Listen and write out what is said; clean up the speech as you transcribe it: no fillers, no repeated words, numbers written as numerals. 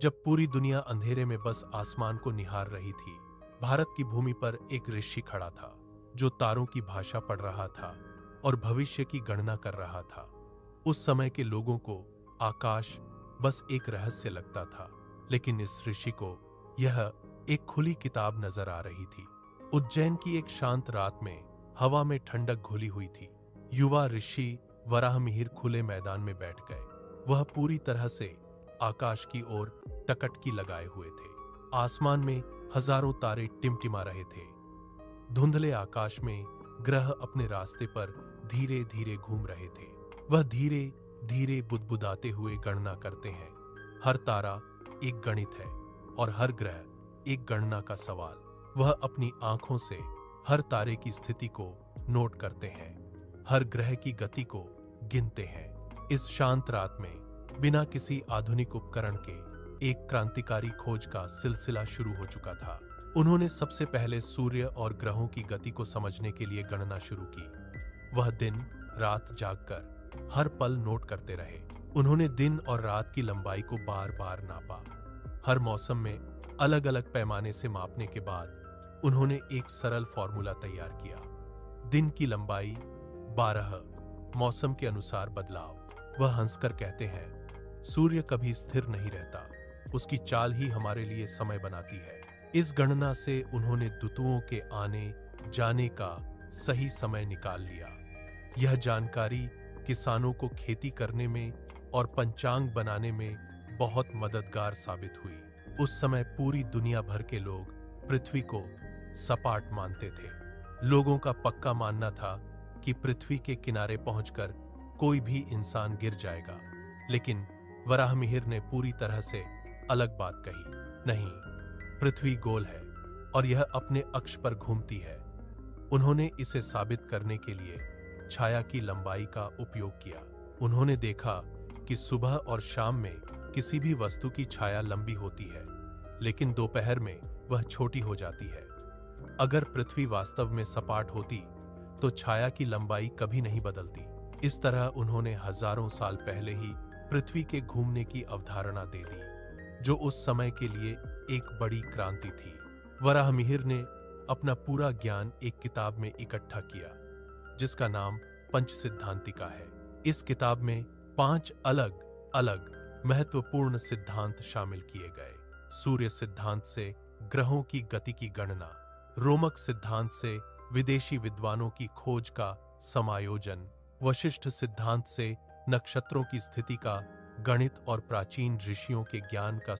जब पूरी दुनिया अंधेरे में बस आसमान को निहार रही थी, भारत की भूमि पर एक ऋषि खड़ा था, जो तारों की भाषा पढ़ रहा था और भविष्य की गणना कर रहा था। उस समय के लोगों को आकाश बस एक रहस्य लगता था, लेकिन इस ऋषि को यह एक खुली किताब नजर आ रही थी। उज्जैन की एक शांत रात में हवा में ठंडक घुली हुई थी। युवा ऋषि वराहमिहिर खुले मैदान में बैठ गए। वह पूरी तरह से आकाश की ओर टकटकी लगाए हुए थे। आसमान में हजारों तारे टिमटिमा रहे थे। धुंधले आकाश में ग्रह अपने रास्ते पर धीरे धीरे घूम रहे थे। वह धीरे धीरे बुदबुदाते हुए गणना करते हैं। हर तारा एक गणित है और हर ग्रह एक गणना का सवाल। वह अपनी आंखों से हर तारे की स्थिति को नोट करते हैं, हर ग्रह की गति को गिनते हैं। इस शांत रात में बिना किसी आधुनिक उपकरण के एक क्रांतिकारी खोज का सिलसिला शुरू हो चुका था। उन्होंने सबसे पहले सूर्य और ग्रहों की गति को समझने के लिए गणना शुरू की। वह दिन रात जागकर हर पल नोट करते रहे। उन्होंने दिन और रात की लंबाई को बार बार नापा। हर मौसम में अलग अलग पैमाने से मापने के बाद उन्होंने एक सरल फॉर्मूला तैयार किया। दिन की लंबाई 12, मौसम के अनुसार बदलाव। वह हंसकर कहते हैं, सूर्य कभी स्थिर नहीं रहता, उसकी चाल ही हमारे लिए समय बनाती है। इस गणना से उन्होंने ऋतुओं के आने जाने का सही समय निकाल लिया। यह जानकारी किसानों को खेती करने में और पंचांग बनाने में बहुत मददगार साबित हुई। उस समय पूरी दुनिया भर के लोग पृथ्वी को सपाट मानते थे। लोगों का पक्का मानना था कि पृथ्वी के किनारे पहुंचकर कोई भी इंसान गिर जाएगा। लेकिन वराहमिहिर ने पूरी तरह से अलग बात कही। नहीं, पृथ्वी गोल है और यह अपने अक्ष पर घूमती है। उन्होंने इसे साबित करने के लिए छाया की लंबाई का उपयोग किया। उन्होंने देखा कि सुबह और शाम में किसी भी वस्तु की छाया लंबी होती है, लेकिन दोपहर में वह छोटी हो जाती है। अगर पृथ्वी वास्तव में सपाट होती तो छाया की लंबाई कभी नहीं बदलती। इस तरह उन्होंने हजारों साल पहले ही पृथ्वी के घूमने की अवधारणा दे दी, जो उस समय के लिए एक बड़ी क्रांति थी। वराहमिहिर ने अपना पूरा ज्ञान एक किताब में इकट्ठा किया, जिसका नाम पंच सिद्धांतिका है। इस किताब में 5 अलग अलग महत्वपूर्ण सिद्धांत शामिल किए गए। सूर्य सिद्धांत से ग्रहों की गति की गणना, रोमक सिद्धांत से विदेशी विद्वानों की खोज का समायोजन, वशिष्ठ सिद्धांत से नक्षत्रों की स्थिति का गणित और प्राचीन ऋषियों के ज्ञान का